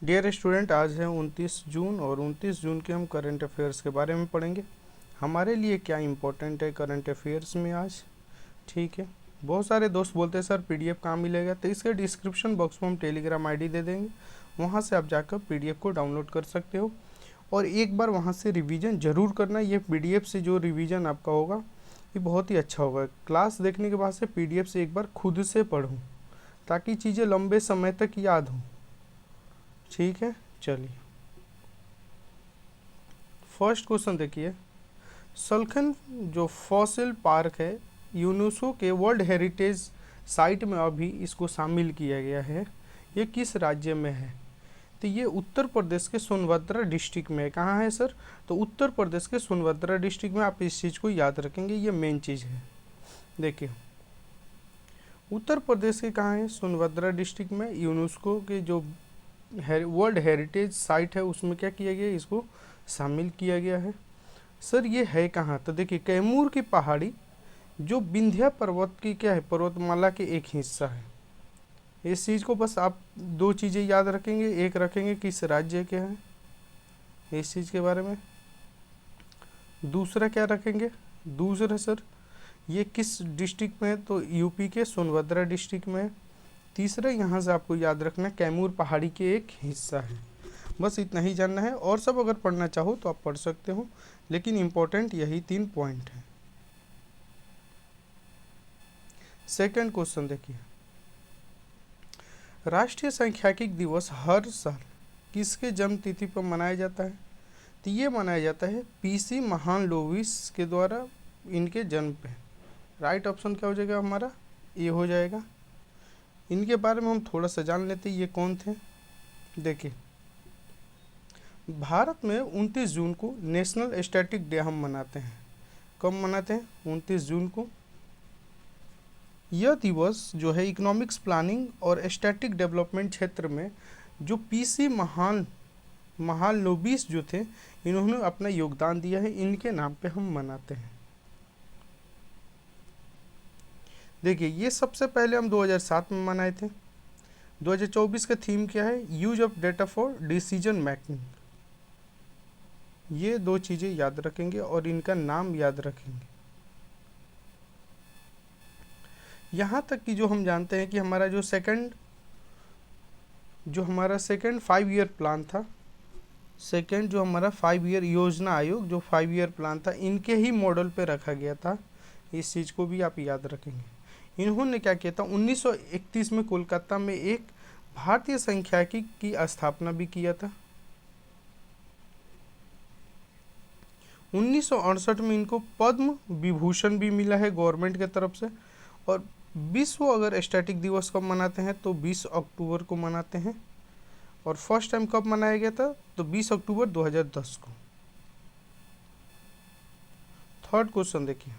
Dear student, आज है 29 जून और 29 जून के हम करंट अफेयर्स के बारे में पढ़ेंगे। हमारे लिए क्या इम्पोर्टेंट है करंट अफेयर्स में आज। ठीक है, बहुत सारे दोस्त बोलते हैं सर पीडीएफ कहाँ मिलेगा, तो इसके डिस्क्रिप्शन बॉक्स में हम टेलीग्राम आईडी दे देंगे, वहाँ से आप जाकर पीडीएफ को डाउनलोड कर सकते हो और एक बार वहाँ से रिवीजन ज़रूर करना। ये पीडीएफ से जो रिवीजन आपका होगा ये बहुत ही अच्छा होगा। क्लास देखने के बाद से पीडीएफ से एक बार खुद से पढ़ूँ ताकि चीज़ें लंबे समय तक याद हों। ठीक है, चलिए फर्स्ट क्वेश्चन देखिए। सल्खन जो फॉसिल पार्क है यूनेस्को के वर्ल्ड हेरिटेज साइट में अभी इसको शामिल किया गया है। ये किस राज्य में है? तो ये उत्तर प्रदेश के सोनभद्रा डिस्ट्रिक्ट में है। कहाँ है सर? तो उत्तर प्रदेश के सोनभद्रा डिस्ट्रिक्ट में। आप इस चीज़ को याद रखेंगे, ये मेन चीज़ है। देखिए उत्तर प्रदेश के कहाँ है? सोनभद्रा डिस्ट्रिक्ट में। यूनेस्को के जो वर्ल्ड हेरिटेज साइट है उसमें क्या किया गया, इसको शामिल किया गया है। सर ये है कहाँ? तो देखिए कैमूर की पहाड़ी जो विंध्या पर्वत की क्या है, पर्वतमाला के एक हिस्सा है। इस चीज़ को बस आप दो चीज़ें याद रखेंगे, एक रखेंगे किस राज्य के हैं इस चीज़ के बारे में, दूसरा क्या रखेंगे, दूसरा सर ये किस डिस्ट्रिक्ट में है, तो यूपी के सोनभद्रा डिस्ट्रिक्ट में है। तीसरा यहाँ से आपको याद रखना कैमूर पहाड़ी के एक हिस्सा है। बस इतना ही जानना है, और सब अगर पढ़ना चाहो तो आप पढ़ सकते हो, लेकिन इम्पोर्टेंट यही 3 पॉइंट है। सेकंड क्वेश्चन देखिए। राष्ट्रीय सांख्यिकी दिवस हर साल किसके जन्म तिथि पर मनाया जाता है? तो ये मनाया जाता है पीसी महालनोबिस के द्वारा, इनके जन्म पे। राइट ऑप्शन क्या हो जाएगा हमारा? ये हो जाएगा। इनके बारे में हम थोड़ा सा जान लेते हैं, ये कौन थे। देखिए भारत में 29 जून को नेशनल स्टैटिक डे हम मनाते हैं। कब मनाते हैं? 29 जून को। यह दिवस जो है इकोनॉमिक्स प्लानिंग और स्टैटिक डेवलपमेंट क्षेत्र में जो पीसी महालनोबिस जो थे, इन्होंने अपना योगदान दिया है, इनके नाम पे हम मनाते हैं। देखिए ये सबसे पहले हम 2007 में मनाए थे। 2024 का थीम क्या है? Use of data for decision making. ये दो चीज़ें याद रखेंगे और इनका नाम याद रखेंगे। यहाँ तक कि जो हम जानते हैं कि हमारा जो हमारा सेकंड 5 ईयर प्लान था, सेकंड जो हमारा 5 ईयर योजना आयोग जो 5 ईयर प्लान था, इनके ही मॉडल पे रखा गया था। इस चीज़ को भी आप याद रखेंगे। इन्होंने क्या किया था, 1931 में कोलकाता में एक भारतीय सांख्यिकी की स्थापना भी किया था। 1968 में इनको पद्म विभूषण भी मिला है गवर्नमेंट के तरफ से। और विश्व अगर स्टैटिक दिवस कब मनाते हैं तो 20 अक्टूबर को मनाते हैं। और फर्स्ट टाइम कब मनाया गया था? तो 20 अक्टूबर 2010 को। थर्ड क्वेश्चन देखिए।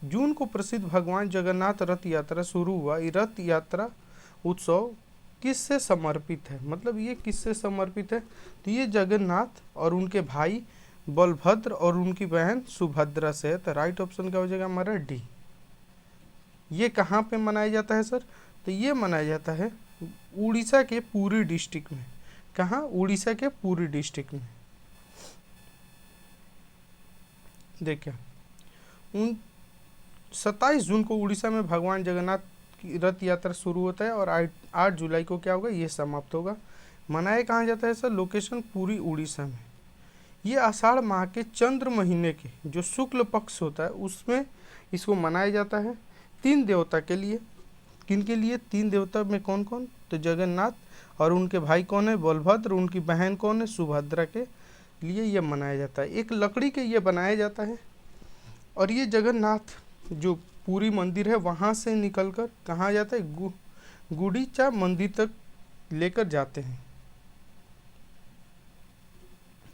जून को प्रसिद्ध भगवान जगन्नाथ रथ यात्रा शुरू हुआ। ये रथ यात्रा उत्सव किससे समर्पित है? मतलब ये किससे समर्पित है? तो ये जगन्नाथ और उनके भाई बलभद्र और उनकी बहन सुभद्रा से है। तो राइट ऑप्शन क्या हो जाएगा हमारा? डी। ये कहाँ पे मनाया जाता है सर? तो ये मनाया जाता है उड़ीसा के पुरी डिस्ट्रिक्ट में। कहाँ? उड़ीसा के पुरी डिस्ट्रिक्ट में। देखिए 27 जून को उड़ीसा में भगवान जगन्नाथ की रथ यात्रा शुरू होता है और 8 जुलाई को क्या होगा, ये समाप्त होगा। मनाया कहाँ जाता है सर? लोकेशन पूरी उड़ीसा में। ये आषाढ़ माह के चंद्र महीने के जो शुक्ल पक्ष होता है उसमें इसको मनाया जाता है। 3 देवता के लिए। किन के लिए? 3 देवता में कौन कौन? तो जगन्नाथ और उनके भाई कौन है? बलभद्र। उनकी बहन कौन है? सुभद्रा के लिए ये मनाया जाता है। एक लकड़ी के ये बनाया जाता है। और ये जगन्नाथ जो पूरी मंदिर है वहाँ से निकलकर कहाँ जाता है? गुड़ीचा मंदिर तक लेकर जाते हैं।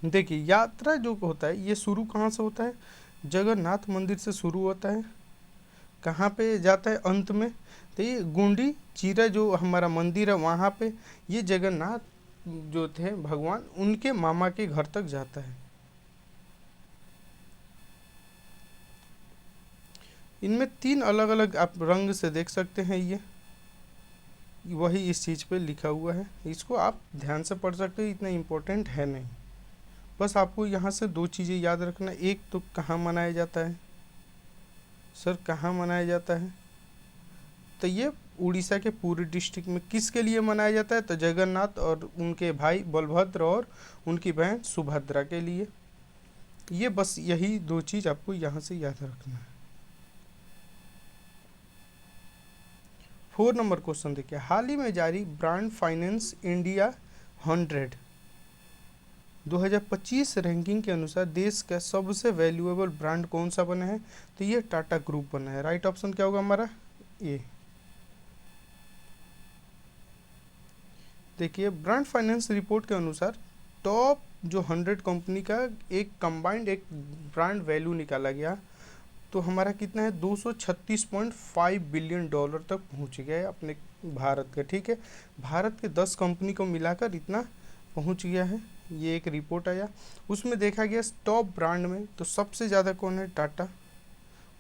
देखिए यात्रा जो होता है ये शुरू कहाँ से होता है? जगन्नाथ मंदिर से शुरू होता है। कहाँ पे जाता है अंत में? तो ये गुंडी चीरा जो हमारा मंदिर है वहाँ पे ये जगन्नाथ जो थे भगवान उनके मामा के घर तक जाता है। इनमें 3 अलग अलग आप रंग से देख सकते हैं। वही इस चीज़ पे लिखा हुआ है, इसको आप ध्यान से पढ़ सकते हो, इतना इम्पोर्टेंट है नहीं। बस आपको यहाँ से दो चीज़ें याद रखना, एक तो कहाँ मनाया जाता है, सर कहाँ मनाया जाता है, तो ये उड़ीसा के पूरी डिस्ट्रिक्ट में। किसके लिए मनाया जाता है, तो जगन्नाथ और उनके भाई बलभद्र और उनकी बहन सुभद्रा के लिए। ये बस यही दो चीज़ आपको यहाँ से याद रखना है। 4 नंबर क्वेश्चन देखिए, हाल ही में जारी ब्रांड फाइनेंस इंडिया 100 2025 रैंकिंग के अनुसार देश का सबसे वैल्यूएबल ब्रांड कौन सा बना है, तो ये टाटा ग्रुप बना है। राइट ऑप्शन क्या होगा हमारा, ए। देखिए ब्रांड फाइनेंस रिपोर्ट के अनुसार टॉप जो 100 कंपनी का एक कंबाइंड एक ब्रांड वैल्यू निकाला गया, तो हमारा कितना है, 236.5 बिलियन डॉलर तक पहुंच गया है अपने भारत का। ठीक है, भारत के 10 कंपनी को मिलाकर इतना पहुंच गया है, ये एक रिपोर्ट आया। उसमें देखा गया टॉप ब्रांड में तो सबसे ज़्यादा कौन है, टाटा,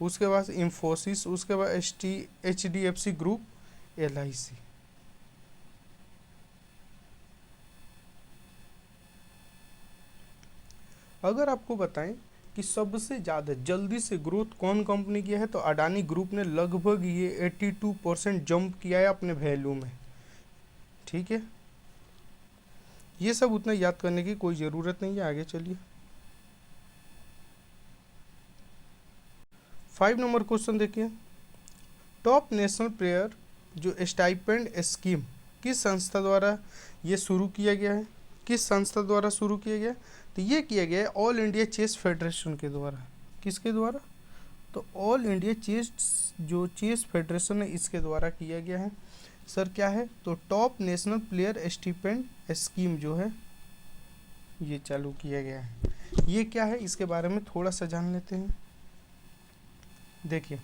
उसके बाद इंफोसिस, उसके बाद HDFC ग्रुप, LIC। अगर आपको बताएं कि सबसे ज़्यादा जल्दी से ग्रोथ कौन कंपनी की है, तो अडानी ग्रुप ने लगभग ये 82% जंप किया है अपने वैल्यू में। ठीक है, ये सब उतना याद करने की कोई ज़रूरत नहीं है, आगे चलिए। 5 नंबर क्वेश्चन देखिए, टॉप नेशनल प्लेयर जो स्टाइपेंड स्कीम किस संस्था द्वारा ये शुरू किया गया है, किस संस्था द्वारा शुरू किया गया, तो ये किया गया है ऑल इंडिया चेस फेडरेशन के द्वारा। किसके द्वारा, तो ऑल इंडिया चेस जो चेस फेडरेशन है इसके द्वारा किया गया है। सर क्या है, तो top national player stipend scheme जो है ये चालू किया गया है। ये क्या है, इसके बारे में थोड़ा सा जान लेते हैं। देखिए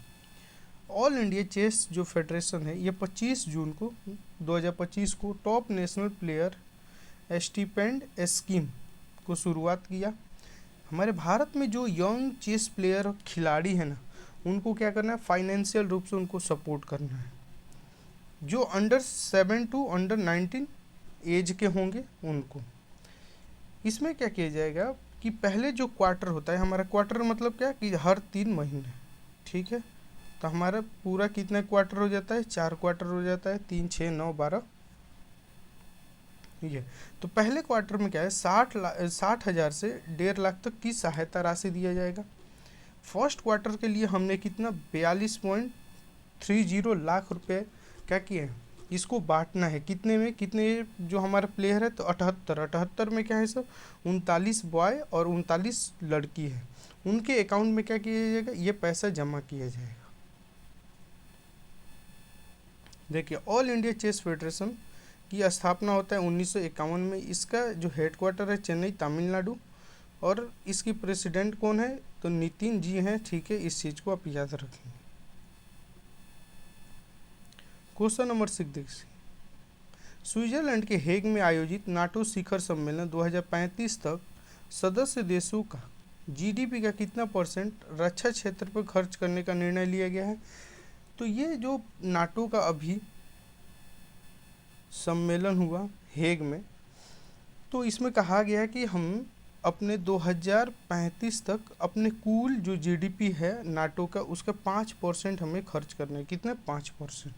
ऑल इंडिया चेस जो फेडरेशन है ये 25 जून को 2025 को top national player stipend scheme को शुरुआत किया। हमारे भारत में जो यंग चेस प्लेयर खिलाड़ी है ना, उनको क्या करना है, फाइनेंशियल रूप से उनको सपोर्ट करना है। जो अंडर 7 टू अंडर 19 एज के होंगे उनको। इसमें क्या किया जाएगा कि पहले जो क्वार्टर होता है, हमारा क्वार्टर मतलब क्या कि हर 3 महीने, ठीक है, तो हमारा पूरा कितना क्वार्टर हो जाता है, 4 क्वार्टर हो जाता है, 3 6 9 12। ये तो पहले क्वार्टर में क्या है, 60,000 से 1.5 लाख तक की सहायता राशि दिया जाएगा। फर्स्ट क्वार्टर के लिए हमने कितना 42.30 लाख रुपए क्या किए हैं, इसको बांटना है कितने में, कितने जो हमारा प्लेयर है, तो 78 में क्या है सर, 39 बॉय और 39 लड़की है, उनके अकाउंट में क्या किया जाएगा, ये पैसा जमा किया जाएगा। देखिए ऑल इंडिया चेस फेडरेशन की स्थापना होता है 1951 में। इसका जो हेडक्वार्टर है चेन्नई तमिलनाडु, और इसकी प्रेसिडेंट कौन है, तो नितिन जी हैं। ठीक है, इस चीज़ को आप याद रखेंगे। क्वेश्चन नंबर 6 देखिए, स्विट्जरलैंड के हेग में आयोजित नाटो शिखर सम्मेलन 2035 तक सदस्य देशों का जीडीपी का कितना % रक्षा क्षेत्र पर खर्च करने का निर्णय लिया गया है। तो ये जो नाटो का अभी सम्मेलन हुआ हेग में, तो इसमें कहा गया है कि हम अपने 2035 तक अपने कुल जो जीडीपी है नाटो का, उसका 5% हमें खर्च करना है। कितना, 5%।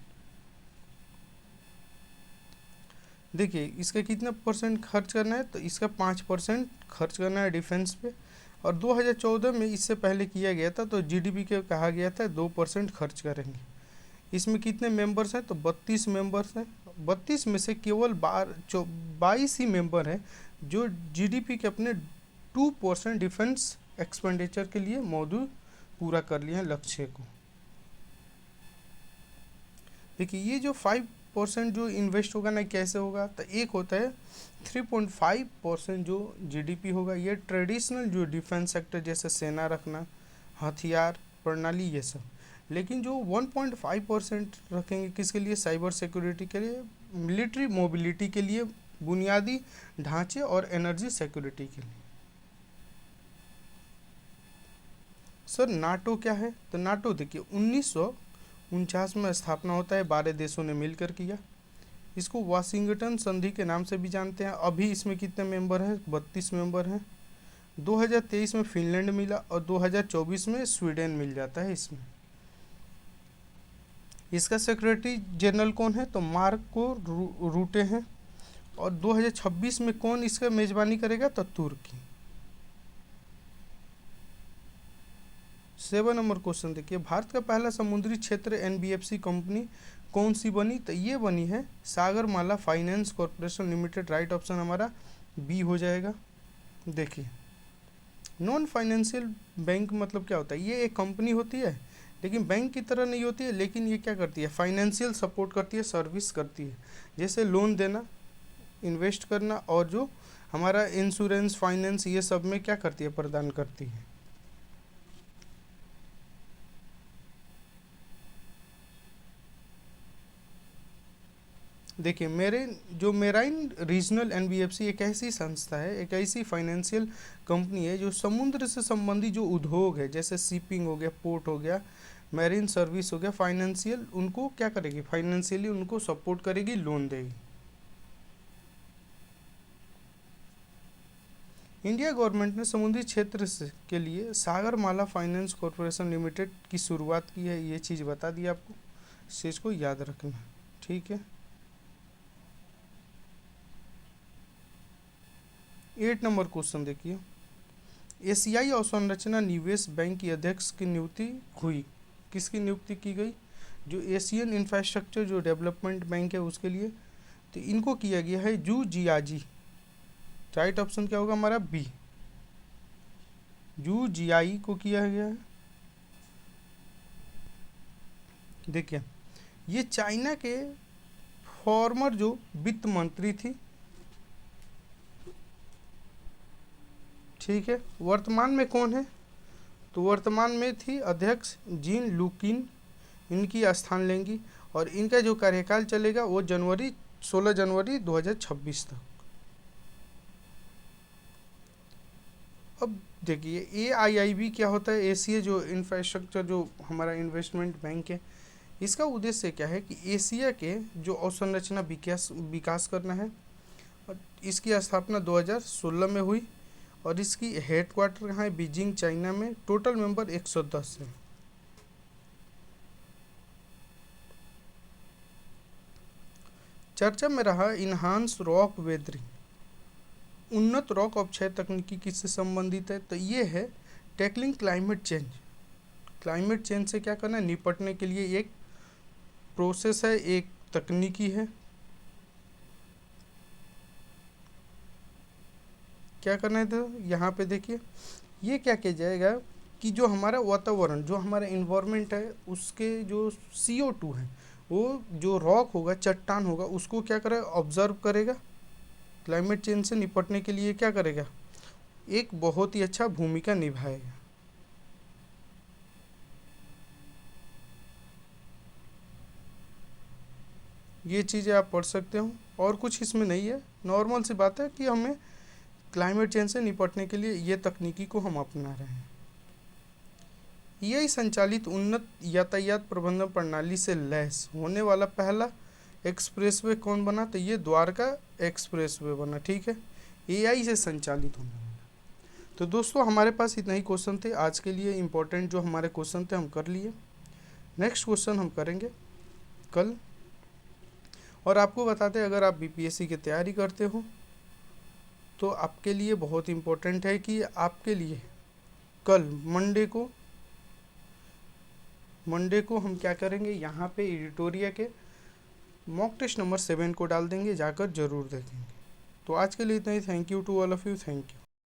देखिए इसका कितना % खर्च करना है, तो इसका 5% खर्च करना है डिफेंस पे। और 2014 में इससे पहले किया गया था, तो जीडीपी के कहा गया था 2% खर्च करेंगे। इसमें कितने मेंबर्स हैं, तो 32 मेंबर्स हैं। 32 में से केवल 22 ही मेंबर हैं जो जीडीपी के अपने 2% डिफेंस एक्सपेंडिचर के लिए मौजूद पूरा कर लिए हैं लक्ष्य को। देखिए ये जो 5% जो इन्वेस्ट होगा ना, कैसे होगा, तो एक होता है 3.5% जो जीडीपी होगा, ये ट्रेडिशनल जो डिफेंस सेक्टर जैसे सेना रखना, हथियार प्रणाली, ये सब। लेकिन जो 1.5% रखेंगे किसके लिए, साइबर सिक्योरिटी के लिए, मिलिट्री मोबिलिटी के लिए, बुनियादी ढांचे और एनर्जी सिक्योरिटी के लिए। सर नाटो क्या है, तो नाटो देखिए 1949 में स्थापना होता है, 12 देशों ने मिलकर किया। इसको वाशिंगटन संधि के नाम से भी जानते हैं। अभी इसमें कितने मेंबर हैं? 32 मेंबर हैं। 2023 में फिनलैंड मिला और 2024 में स्वीडन मिल जाता है इसमें। इसका सेक्रेटरी जनरल कौन है? तो मार्को रूटे हैं। और 2026 में कौन इसका मेजबानी करेगा? तो तुर्की। 7 नंबर क्वेश्चन देखिए, भारत का पहला समुद्री क्षेत्र एनबीएफसी कंपनी कौन सी बनी? तो ये बनी है Sagarmala finance corporation limited. Right option हमारा बी हो जाएगा। देखिए, नॉन फाइनेंशियल बैंक मतलब क्या होता है? ये एक कंपनी होती है लेकिन बैंक की तरह नहीं होती है, लेकिन ये क्या करती है? फाइनेंशियल सपोर्ट करती है, सर्विस करती है, जैसे लोन देना, इन्वेस्ट करना, और जो हमारा इंश्योरेंस, फाइनेंस, ये सब में क्या करती है? प्रदान करती है। देखिए, मेराइन रीजनल एनबीएफसी एक ऐसी संस्था है, एक ऐसी फाइनेंशियल कंपनी है जो समुद्र से संबंधी जो उद्योग है, जैसे शिपिंग हो गया, पोर्ट हो गया, मैरीन सर्विस हो गया, फाइनेंशियल, उनको क्या करेगी? फाइनेंशियली उनको सपोर्ट करेगी, लोन देगी। इंडिया गवर्नमेंट ने समुद्री क्षेत्र के लिए सागरमाला फाइनेंस कॉर्पोरेशन लिमिटेड की शुरुआत की है। ये चीज़ बता दी आपको, इस चीज़ को याद रखना, ठीक है। 8 नंबर क्वेश्चन देखिए, एशियाई अवसंरचना निवेश बैंक की अध्यक्ष की नियुक्ति हुई। किसकी नियुक्ति की गई? जो एशियन इंफ्रास्ट्रक्चर जो डेवलपमेंट बैंक है उसके लिए, तो इनको किया गया है जू जियाजी। राइट ऑप्शन क्या होगा हमारा? बी, जू जियाई को किया गया है। देखिए, ये चाइना के फॉर्मर जो वित्त मंत्री थी, ठीक है। वर्तमान में कौन है? तो वर्तमान में थी अध्यक्ष जीन लुकिन, इनकी स्थान लेंगी और इनका जो कार्यकाल चलेगा वो 16 जनवरी 2026 तक। अब देखिए, AIIB क्या होता है? एशिया जो इंफ्रास्ट्रक्चर जो हमारा इन्वेस्टमेंट बैंक है, इसका उद्देश्य क्या है कि एशिया के जो अवसंरचना विकास करना है। और इसकी स्थापना 2016 में हुई और इसकी हेडक्वार्टर कहाँ है? बीजिंग, चाइना में। टोटल मेंबर 110 है। चर्चा में रहा इन्हांस रॉक वेदरिंग, उन्नत रॉक अपक्षय तकनीकी किससे संबंधित है? तो ये है tackling climate change. Climate change से क्या करना है? निपटने के लिए एक प्रोसेस है, एक तकनीकी है। क्या करना है? तो यहाँ पे देखिए, ये क्या किया जाएगा कि जो हमारा वातावरण, जो हमारा इन्वायरमेंट है, उसके जो CO2 है, वो जो रॉक होगा, चट्टान होगा, उसको क्या करेगा? ऑब्जर्व करेगा। क्लाइमेट चेंज से निपटने के लिए क्या करेगा? एक बहुत ही अच्छा भूमिका निभाएगा। ये चीज़ें आप पढ़ सकते हो, और कुछ इसमें नहीं है, नॉर्मल सी बात है कि हमें क्लाइमेट चेंज से निपटने के लिए ये तकनीकी को हम अपना रहे हैं। AI संचालित उन्नत यातायात प्रबंधन प्रणाली से लैस होने वाला पहला एक्सप्रेसवे कौन बना? तो ये द्वारका एक्सप्रेसवे बना, ठीक है। AI से संचालित होने वाला। तो दोस्तों, हमारे पास इतना ही क्वेश्चन थे आज के लिए। इम्पोर्टेंट जो हमारे क्वेश्चन थे हम कर लिए। नेक्स्ट क्वेश्चन हम करेंगे कल। और आपको बताते हैं, अगर आप BPSC की तैयारी करते हो तो आपके लिए बहुत इम्पोर्टेंट है कि आपके लिए कल मंडे को हम क्या करेंगे? यहाँ पे एडिटोरिया के मॉक टेस्ट नंबर 7 को डाल देंगे, जाकर जरूर देखेंगे। तो आज के लिए इतना ही। Thank you to all of you. Thank you.